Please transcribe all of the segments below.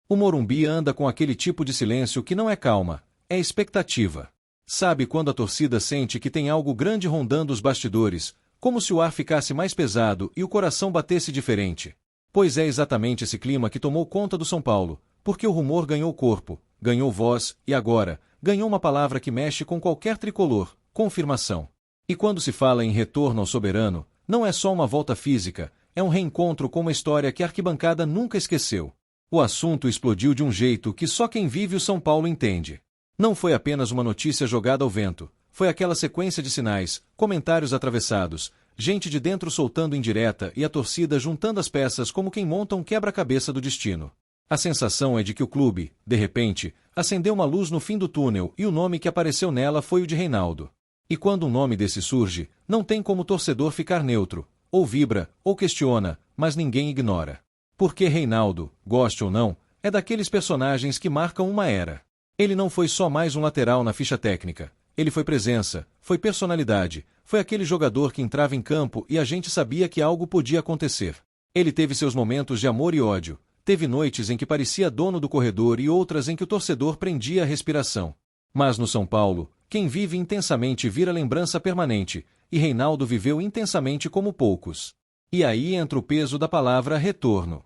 O Morumbi anda com aquele tipo de silêncio que não é calma, é expectativa. Sabe quando a torcida sente que tem algo grande rondando os bastidores, como se o ar ficasse mais pesado e o coração batesse diferente? Pois é exatamente esse clima que tomou conta do São Paulo, porque o rumor ganhou corpo, ganhou voz e agora, ganhou uma palavra que mexe com qualquer tricolor: confirmação. E quando se fala em retorno ao soberano, não é só uma volta física, é um reencontro com uma história que a arquibancada nunca esqueceu. O assunto explodiu de um jeito que só quem vive o São Paulo entende. Não foi apenas uma notícia jogada ao vento, foi aquela sequência de sinais, comentários atravessados, gente de dentro soltando indireta e a torcida juntando as peças como quem monta um quebra-cabeça do destino. A sensação é de que o clube, de repente, acendeu uma luz no fim do túnel e o nome que apareceu nela foi o de Reinaldo. E quando um nome desse surge, não tem como o torcedor ficar neutro, ou vibra, ou questiona, mas ninguém ignora. Porque Reinaldo, goste ou não, é daqueles personagens que marcam uma era. Ele não foi só mais um lateral na ficha técnica, ele foi presença, foi personalidade, foi aquele jogador que entrava em campo e a gente sabia que algo podia acontecer. Ele teve seus momentos de amor e ódio, teve noites em que parecia dono do corredor e outras em que o torcedor prendia a respiração. Mas no São Paulo, quem vive intensamente vira lembrança permanente, e Reinaldo viveu intensamente como poucos. E aí entra o peso da palavra retorno.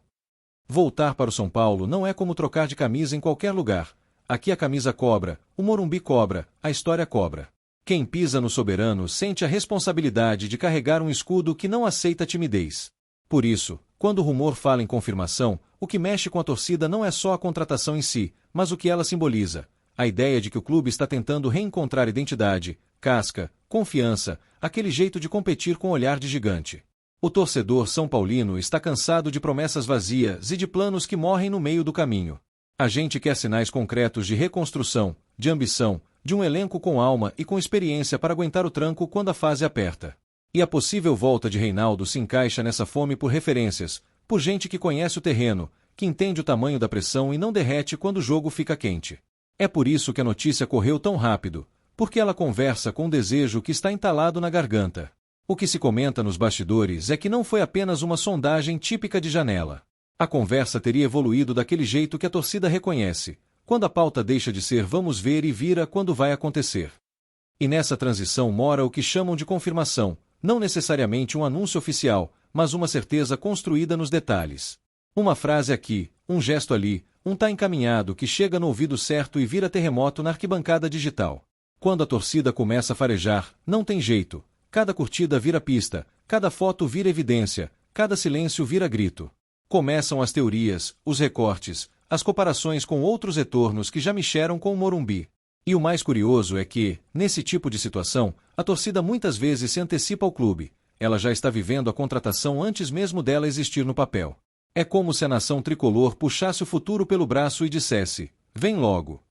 Voltar para o São Paulo não é como trocar de camisa em qualquer lugar. Aqui a camisa cobra, o Morumbi cobra, a história cobra. Quem pisa no soberano sente a responsabilidade de carregar um escudo que não aceita timidez. Por isso, quando o rumor fala em confirmação, o que mexe com a torcida não é só a contratação em si, mas o que ela simboliza. A ideia de que o clube está tentando reencontrar identidade, casca, confiança, aquele jeito de competir com olhar de gigante. O torcedor são paulino está cansado de promessas vazias e de planos que morrem no meio do caminho. A gente quer sinais concretos de reconstrução, de ambição, de um elenco com alma e com experiência para aguentar o tranco quando a fase aperta. E a possível volta de Reinaldo se encaixa nessa fome por referências, por gente que conhece o terreno, que entende o tamanho da pressão e não derrete quando o jogo fica quente. É por isso que a notícia correu tão rápido, porque ela conversa com um desejo que está entalado na garganta. O que se comenta nos bastidores é que não foi apenas uma sondagem típica de janela. A conversa teria evoluído daquele jeito que a torcida reconhece, quando a pauta deixa de ser vamos ver e vira quando vai acontecer. E nessa transição mora o que chamam de confirmação, não necessariamente um anúncio oficial, mas uma certeza construída nos detalhes. Uma frase aqui, um gesto ali, um tá encaminhado que chega no ouvido certo e vira terremoto na arquibancada digital. Quando a torcida começa a farejar, não tem jeito. Cada curtida vira pista, cada foto vira evidência, cada silêncio vira grito. Começam as teorias, os recortes, as comparações com outros retornos que já mexeram com o Morumbi. E o mais curioso é que, nesse tipo de situação, a torcida muitas vezes se antecipa ao clube. Ela já está vivendo a contratação antes mesmo dela existir no papel. É como se a nação tricolor puxasse o futuro pelo braço e dissesse: vem logo.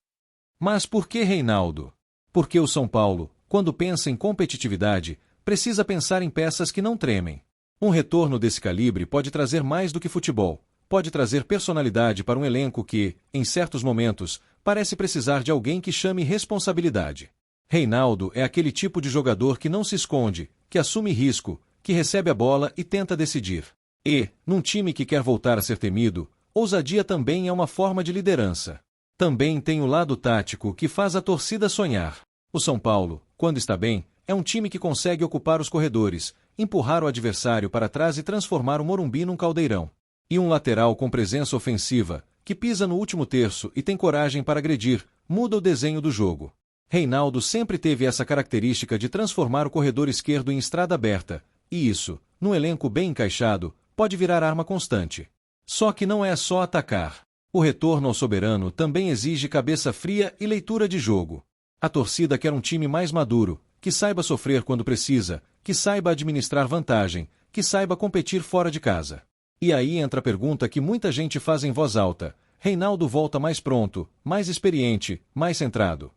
Mas por que Reinaldo? Porque o São Paulo, quando pensa em competitividade, precisa pensar em peças que não tremem. Um retorno desse calibre pode trazer mais do que futebol, pode trazer personalidade para um elenco que, em certos momentos, parece precisar de alguém que chame responsabilidade. Reinaldo é aquele tipo de jogador que não se esconde, que assume risco, que recebe a bola e tenta decidir. E, num time que quer voltar a ser temido, ousadia também é uma forma de liderança. Também tem o lado tático que faz a torcida sonhar. O São Paulo, quando está bem, é um time que consegue ocupar os corredores, empurrar o adversário para trás e transformar o Morumbi num caldeirão. E um lateral com presença ofensiva, que pisa no último terço e tem coragem para agredir, muda o desenho do jogo. Reinaldo sempre teve essa característica de transformar o corredor esquerdo em estrada aberta, e isso, num elenco bem encaixado, pode virar arma constante. Só que não é só atacar. O retorno ao soberano também exige cabeça fria e leitura de jogo. A torcida quer um time mais maduro, que saiba sofrer quando precisa, que saiba administrar vantagem, que saiba competir fora de casa. E aí entra a pergunta que muita gente faz em voz alta: Reinaldo volta mais pronto, mais experiente, mais centrado?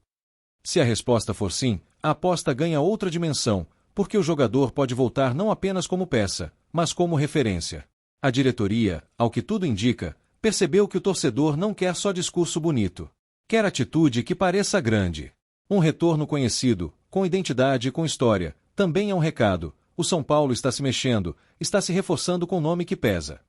Se a resposta for sim, a aposta ganha outra dimensão, porque o jogador pode voltar não apenas como peça, mas como referência. A diretoria, ao que tudo indica, percebeu que o torcedor não quer só discurso bonito. Quer atitude que pareça grande. Um retorno conhecido, com identidade e com história, também é um recado. O São Paulo está se mexendo, está se reforçando com nome que pesa.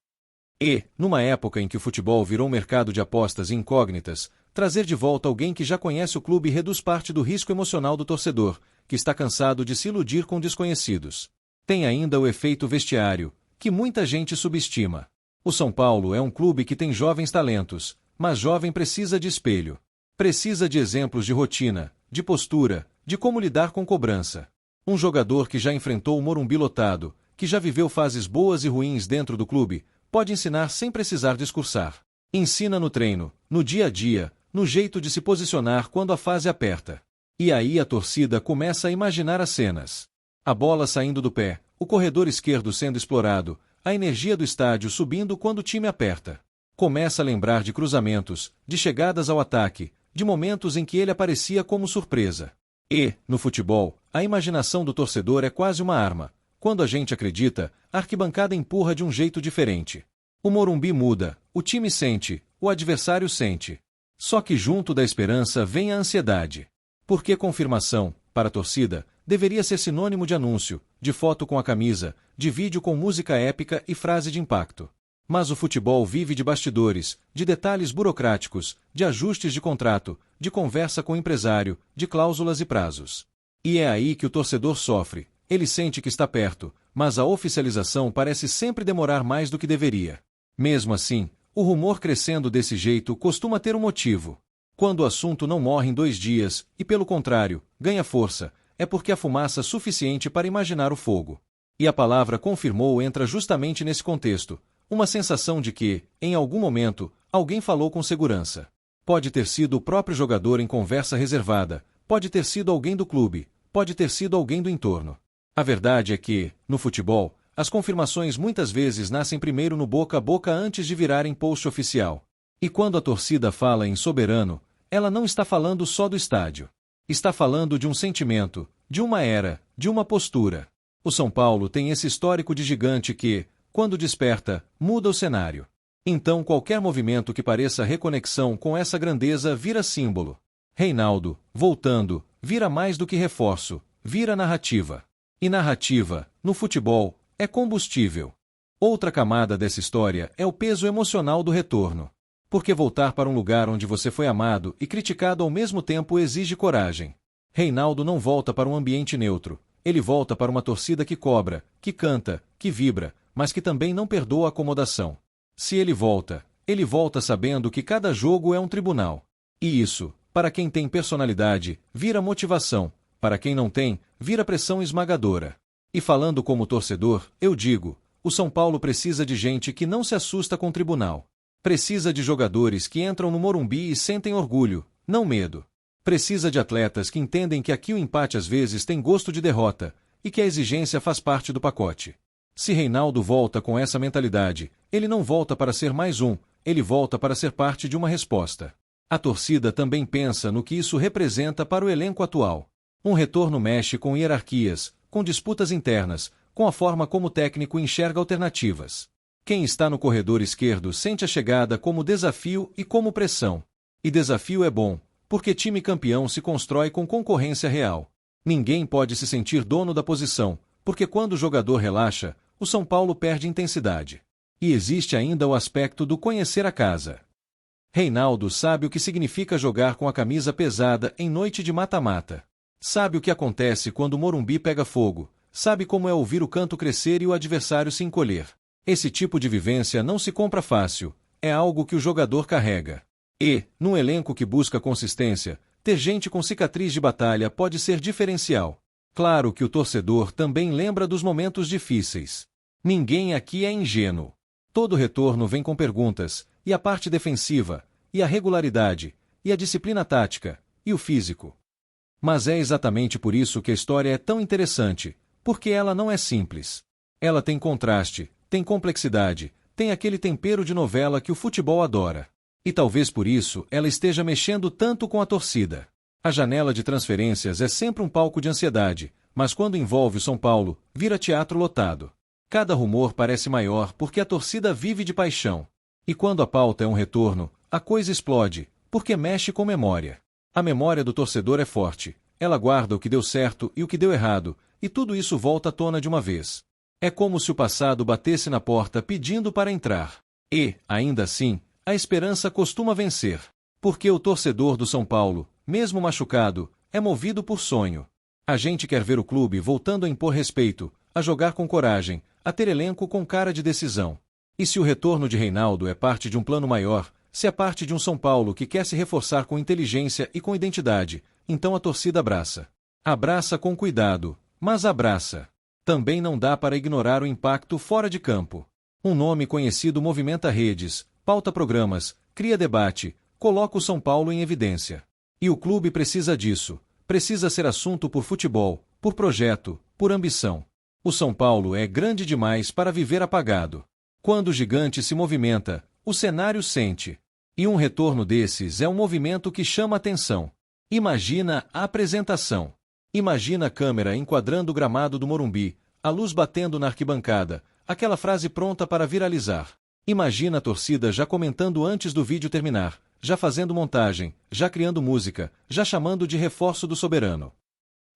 E, numa época em que o futebol virou um mercado de apostas incógnitas, trazer de volta alguém que já conhece o clube reduz parte do risco emocional do torcedor, que está cansado de se iludir com desconhecidos. Tem ainda o efeito vestiário, que muita gente subestima. O São Paulo é um clube que tem jovens talentos, mas jovem precisa de espelho. Precisa de exemplos de rotina, de postura, de como lidar com cobrança. Um jogador que já enfrentou o Morumbi lotado, que já viveu fases boas e ruins dentro do clube, pode ensinar sem precisar discursar. Ensina no treino, no dia a dia, no jeito de se posicionar quando a fase aperta. E aí a torcida começa a imaginar as cenas. A bola saindo do pé, o corredor esquerdo sendo explorado, a energia do estádio subindo quando o time aperta. Começa a lembrar de cruzamentos, de chegadas ao ataque, de momentos em que ele aparecia como surpresa. E, no futebol, a imaginação do torcedor é quase uma arma. Quando a gente acredita, a arquibancada empurra de um jeito diferente. O Morumbi muda, o time sente, o adversário sente. Só que junto da esperança vem a ansiedade. Porque confirmação, para a torcida, deveria ser sinônimo de anúncio, de foto com a camisa, de vídeo com música épica e frase de impacto. Mas o futebol vive de bastidores, de detalhes burocráticos, de ajustes de contrato, de conversa com o empresário, de cláusulas e prazos. E é aí que o torcedor sofre. Ele sente que está perto, mas a oficialização parece sempre demorar mais do que deveria. Mesmo assim, o rumor crescendo desse jeito costuma ter um motivo. Quando o assunto não morre em 2 dias, e pelo contrário, ganha força, é porque há fumaça suficiente para imaginar o fogo. E a palavra confirmou entra justamente nesse contexto, uma sensação de que, em algum momento, alguém falou com segurança. Pode ter sido o próprio jogador em conversa reservada, pode ter sido alguém do clube, pode ter sido alguém do entorno. A verdade é que, no futebol, as confirmações muitas vezes nascem primeiro no boca a boca antes de virarem post oficial. E quando a torcida fala em soberano, ela não está falando só do estádio. Está falando de um sentimento, de uma era, de uma postura. O São Paulo tem esse histórico de gigante que, quando desperta, muda o cenário. Então qualquer movimento que pareça reconexão com essa grandeza vira símbolo. Reinaldo, voltando, vira mais do que reforço, vira narrativa. E narrativa, no futebol, é combustível. Outra camada dessa história é o peso emocional do retorno. Porque voltar para um lugar onde você foi amado e criticado ao mesmo tempo exige coragem. Reinaldo não volta para um ambiente neutro. Ele volta para uma torcida que cobra, que canta, que vibra, mas que também não perdoa a acomodação. Se ele volta sabendo que cada jogo é um tribunal. E isso, para quem tem personalidade, vira motivação. Para quem não tem, vira pressão esmagadora. E falando como torcedor, eu digo, o São Paulo precisa de gente que não se assusta com o tribunal. Precisa de jogadores que entram no Morumbi e sentem orgulho, não medo. Precisa de atletas que entendem que aqui o empate às vezes tem gosto de derrota, e que a exigência faz parte do pacote. Se Reinaldo volta com essa mentalidade, ele não volta para ser mais um, ele volta para ser parte de uma resposta. A torcida também pensa no que isso representa para o elenco atual. Um retorno mexe com hierarquias, com disputas internas, com a forma como o técnico enxerga alternativas. Quem está no corredor esquerdo sente a chegada como desafio e como pressão. E desafio é bom, porque time campeão se constrói com concorrência real. Ninguém pode se sentir dono da posição, porque quando o jogador relaxa, o São Paulo perde intensidade. E existe ainda o aspecto do conhecer a casa. Reinaldo sabe o que significa jogar com a camisa pesada em noite de mata-mata. Sabe o que acontece quando o Morumbi pega fogo, sabe como é ouvir o canto crescer e o adversário se encolher. Esse tipo de vivência não se compra fácil, é algo que o jogador carrega. E, num elenco que busca consistência, ter gente com cicatriz de batalha pode ser diferencial. Claro que o torcedor também lembra dos momentos difíceis. Ninguém aqui é ingênuo. Todo retorno vem com perguntas, e a parte defensiva, e a regularidade, e a disciplina tática, e o físico. Mas é exatamente por isso que a história é tão interessante, porque ela não é simples. Ela tem contraste, tem complexidade, tem aquele tempero de novela que o futebol adora. E talvez por isso ela esteja mexendo tanto com a torcida. A janela de transferências é sempre um palco de ansiedade, mas quando envolve o São Paulo, vira teatro lotado. Cada rumor parece maior porque a torcida vive de paixão. E quando a pauta é um retorno, a coisa explode, porque mexe com memória. A memória do torcedor é forte. Ela guarda o que deu certo e o que deu errado, e tudo isso volta à tona de uma vez. É como se o passado batesse na porta pedindo para entrar. E, ainda assim, a esperança costuma vencer. Porque o torcedor do São Paulo, mesmo machucado, é movido por sonho. A gente quer ver o clube voltando a impor respeito, a jogar com coragem, a ter elenco com cara de decisão. E se o retorno de Reinaldo é parte de um plano maior, se é parte de um São Paulo que quer se reforçar com inteligência e com identidade, então a torcida abraça. Abraça com cuidado, mas abraça. Também não dá para ignorar o impacto fora de campo. Um nome conhecido movimenta redes, pauta programas, cria debate, coloca o São Paulo em evidência. E o clube precisa disso. Precisa ser assunto por futebol, por projeto, por ambição. O São Paulo é grande demais para viver apagado. Quando o gigante se movimenta, o cenário sente. E um retorno desses é um movimento que chama atenção. Imagina a apresentação. Imagina a câmera enquadrando o gramado do Morumbi, a luz batendo na arquibancada, aquela frase pronta para viralizar. Imagina a torcida já comentando antes do vídeo terminar, já fazendo montagem, já criando música, já chamando de reforço do soberano.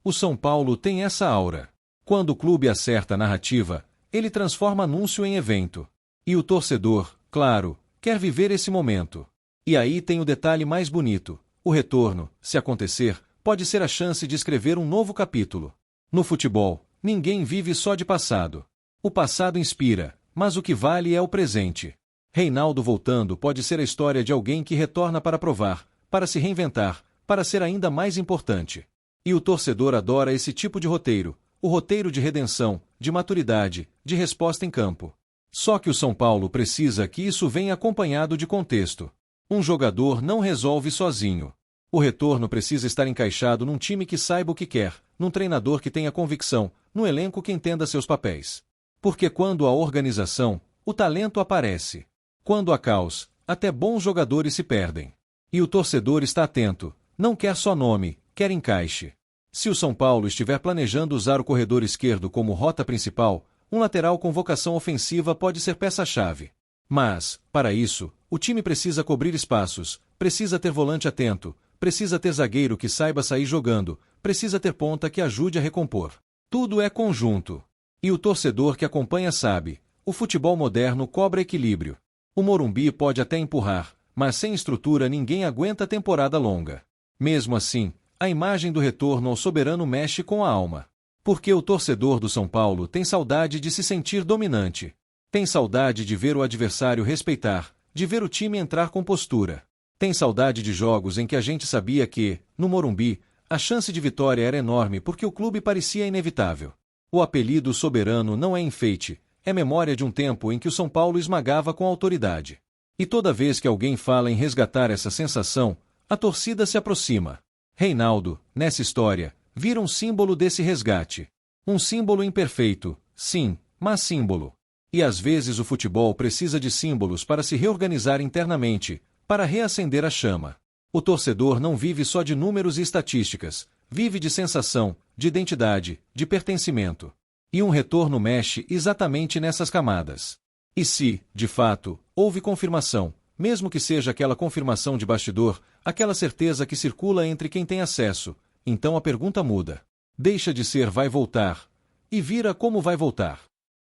O São Paulo tem essa aura. Quando o clube acerta a narrativa, ele transforma anúncio em evento. E o torcedor, claro, quer viver esse momento. E aí tem o detalhe mais bonito. O retorno, se acontecer, pode ser a chance de escrever um novo capítulo. No futebol, ninguém vive só de passado. O passado inspira, mas o que vale é o presente. Reinaldo voltando pode ser a história de alguém que retorna para provar, para se reinventar, para ser ainda mais importante. E o torcedor adora esse tipo de roteiro, o roteiro de redenção, de maturidade, de resposta em campo. Só que o São Paulo precisa que isso venha acompanhado de contexto. Um jogador não resolve sozinho. O retorno precisa estar encaixado num time que saiba o que quer, num treinador que tenha convicção, num elenco que entenda seus papéis. Porque quando há organização, o talento aparece. Quando há caos, até bons jogadores se perdem. E o torcedor está atento, não quer só nome, quer encaixe. Se o São Paulo estiver planejando usar o corredor esquerdo como rota principal, um lateral com vocação ofensiva pode ser peça-chave. Mas, para isso, o time precisa cobrir espaços, precisa ter volante atento, precisa ter zagueiro que saiba sair jogando, precisa ter ponta que ajude a recompor. Tudo é conjunto. E o torcedor que acompanha sabe, o futebol moderno cobra equilíbrio. O Morumbi pode até empurrar, mas sem estrutura ninguém aguenta temporada longa. Mesmo assim, a imagem do retorno ao soberano mexe com a alma. Porque o torcedor do São Paulo tem saudade de se sentir dominante. Tem saudade de ver o adversário respeitar, de ver o time entrar com postura. Tem saudade de jogos em que a gente sabia que, no Morumbi, a chance de vitória era enorme porque o clube parecia inevitável. O apelido soberano não é enfeite, é memória de um tempo em que o São Paulo esmagava com autoridade. E toda vez que alguém fala em resgatar essa sensação, a torcida se aproxima. Reinaldo, nessa história, vira um símbolo desse resgate. Um símbolo imperfeito, sim, mas símbolo. E às vezes o futebol precisa de símbolos para se reorganizar internamente, para reacender a chama. O torcedor não vive só de números e estatísticas, vive de sensação, de identidade, de pertencimento. E um retorno mexe exatamente nessas camadas. E se, de fato, houve confirmação, mesmo que seja aquela confirmação de bastidor, aquela certeza que circula entre quem tem acesso, então a pergunta muda. Deixa de ser vai voltar, e vira como vai voltar.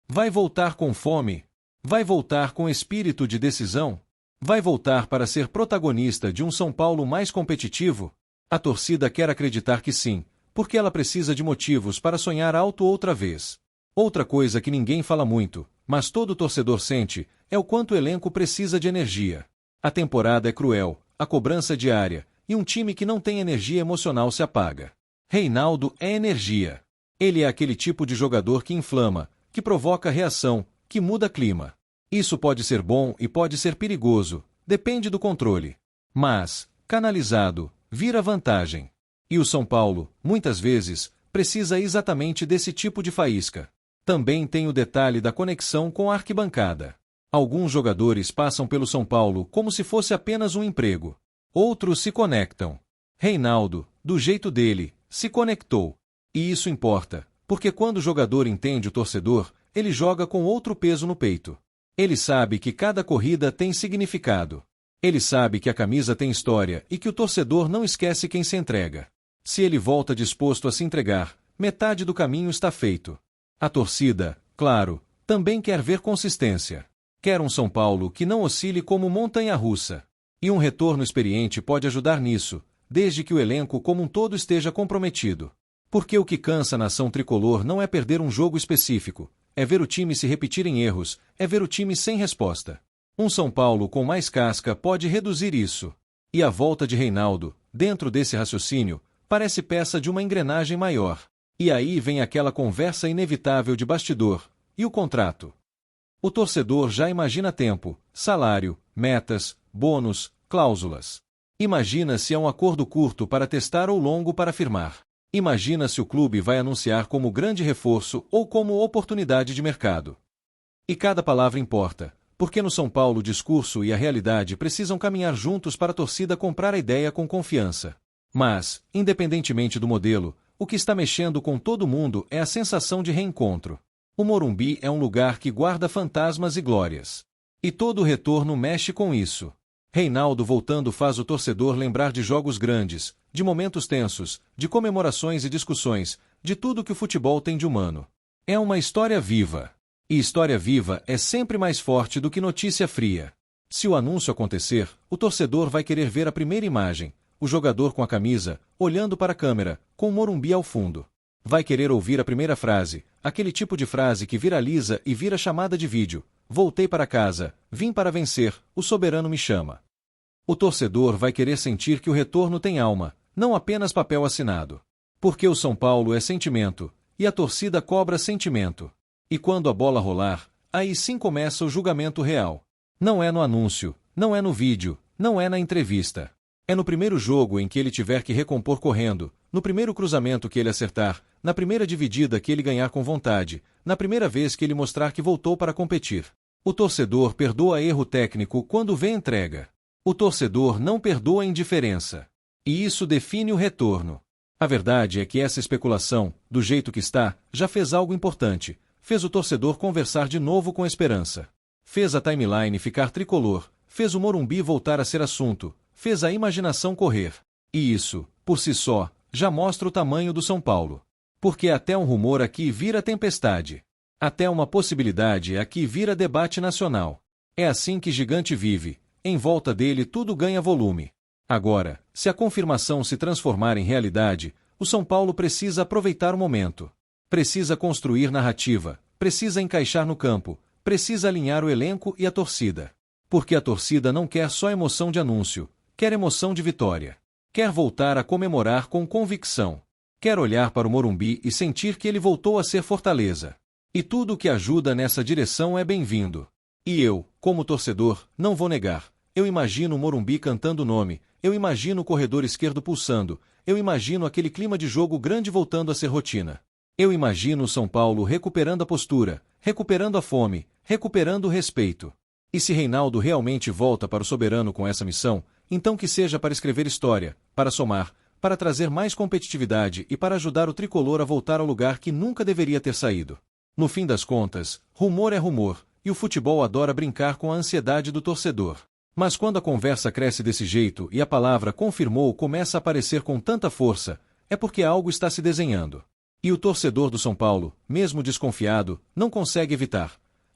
Vai voltar com fome? Vai voltar com espírito de decisão? Vai voltar para ser protagonista de um São Paulo mais competitivo? A torcida quer acreditar que sim, porque ela precisa de motivos para sonhar alto outra vez. Outra coisa que ninguém fala muito, mas todo torcedor sente, é o quanto o elenco precisa de energia. A temporada é cruel, a cobrança é diária, e um time que não tem energia emocional se apaga. Reinaldo é energia. Ele é aquele tipo de jogador que inflama, que provoca reação, que muda clima. Isso pode ser bom e pode ser perigoso, depende do controle. Mas, canalizado, vira vantagem. E o São Paulo, muitas vezes, precisa exatamente desse tipo de faísca. Também tem o detalhe da conexão com a arquibancada. Alguns jogadores passam pelo São Paulo como se fosse apenas um emprego. Outros se conectam. Reinaldo, do jeito dele, se conectou. E isso importa, porque quando o jogador entende o torcedor, ele joga com outro peso no peito. Ele sabe que cada corrida tem significado. Ele sabe que a camisa tem história e que o torcedor não esquece quem se entrega. Se ele volta disposto a se entregar, metade do caminho está feito. A torcida, claro, também quer ver consistência. Quer um São Paulo que não oscile como montanha-russa. E um retorno experiente pode ajudar nisso, desde que o elenco como um todo esteja comprometido. Porque o que cansa a nação tricolor não é perder um jogo específico, é ver o time se repetir em erros, é ver o time sem resposta. Um São Paulo com mais casca pode reduzir isso. E a volta de Reinaldo, dentro desse raciocínio, parece peça de uma engrenagem maior. E aí vem aquela conversa inevitável de bastidor, e o contrato. O torcedor já imagina tempo, salário, metas, bônus, cláusulas. Imagina se é um acordo curto para testar ou longo para firmar. Imagina se o clube vai anunciar como grande reforço ou como oportunidade de mercado. E cada palavra importa, porque no São Paulo o discurso e a realidade precisam caminhar juntos para a torcida comprar a ideia com confiança. Mas, independentemente do modelo, o que está mexendo com todo mundo é a sensação de reencontro. O Morumbi é um lugar que guarda fantasmas e glórias. E todo o retorno mexe com isso. Reinaldo voltando faz o torcedor lembrar de jogos grandes, de momentos tensos, de comemorações e discussões, de tudo que o futebol tem de humano. É uma história viva. E história viva é sempre mais forte do que notícia fria. Se o anúncio acontecer, o torcedor vai querer ver a primeira imagem, o jogador com a camisa, olhando para a câmera, com o Morumbi ao fundo. Vai querer ouvir a primeira frase, aquele tipo de frase que viraliza e vira chamada de vídeo. Voltei para casa, vim para vencer, o soberano me chama. O torcedor vai querer sentir que o retorno tem alma, não apenas papel assinado. Porque o São Paulo é sentimento, e a torcida cobra sentimento. E quando a bola rolar, aí sim começa o julgamento real. Não é no anúncio, não é no vídeo, não é na entrevista. É no primeiro jogo em que ele tiver que recompor correndo, no primeiro cruzamento que ele acertar, na primeira dividida que ele ganhar com vontade, na primeira vez que ele mostrar que voltou para competir. O torcedor perdoa erro técnico quando vê entrega. O torcedor não perdoa indiferença. E isso define o retorno. A verdade é que essa especulação, do jeito que está, já fez algo importante. Fez o torcedor conversar de novo com esperança. Fez a timeline ficar tricolor, fez o Morumbi voltar a ser assunto, fez a imaginação correr. E isso, por si só, já mostra o tamanho do São Paulo. Porque até um rumor aqui vira tempestade. Até uma possibilidade aqui vira debate nacional. É assim que gigante vive, em volta dele tudo ganha volume. Agora, se a confirmação se transformar em realidade, o São Paulo precisa aproveitar o momento. Precisa construir narrativa, precisa encaixar no campo, precisa alinhar o elenco e a torcida. Porque a torcida não quer só emoção de anúncio, quer emoção de vitória. Quer voltar a comemorar com convicção. Quer olhar para o Morumbi e sentir que ele voltou a ser Fortaleza. E tudo o que ajuda nessa direção é bem-vindo. E eu, como torcedor, não vou negar. Eu imagino o Morumbi cantando o nome, eu imagino o corredor esquerdo pulsando, eu imagino aquele clima de jogo grande voltando a ser rotina. Eu imagino o São Paulo recuperando a postura, recuperando a fome, recuperando o respeito. E se Reinaldo realmente volta para o soberano com essa missão, então que seja para escrever história, para somar, para trazer mais competitividade e para ajudar o tricolor a voltar ao lugar que nunca deveria ter saído. No fim das contas, rumor é rumor, e o futebol adora brincar com a ansiedade do torcedor. Mas quando a conversa cresce desse jeito e a palavra confirmou começa a aparecer com tanta força, é porque algo está se desenhando. E o torcedor do São Paulo, mesmo desconfiado, não consegue evitar.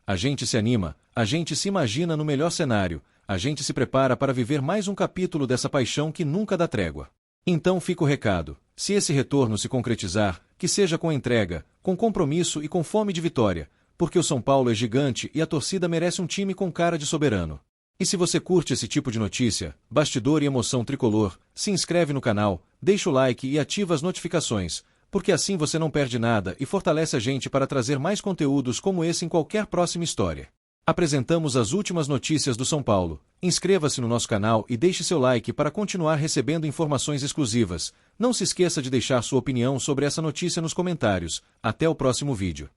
A gente se anima, a gente se imagina no melhor cenário, a gente se prepara para viver mais um capítulo dessa paixão que nunca dá trégua. Então fica o recado, se esse retorno se concretizar, que seja com entrega, com compromisso e com fome de vitória, porque o São Paulo é gigante e a torcida merece um time com cara de soberano. E se você curte esse tipo de notícia, bastidor e emoção tricolor, se inscreve no canal, deixa o like e ativa as notificações, porque assim você não perde nada e fortalece a gente para trazer mais conteúdos como esse em qualquer próxima história. Apresentamos as últimas notícias do São Paulo. Inscreva-se no nosso canal e deixe seu like para continuar recebendo informações exclusivas. Não se esqueça de deixar sua opinião sobre essa notícia nos comentários. Até o próximo vídeo.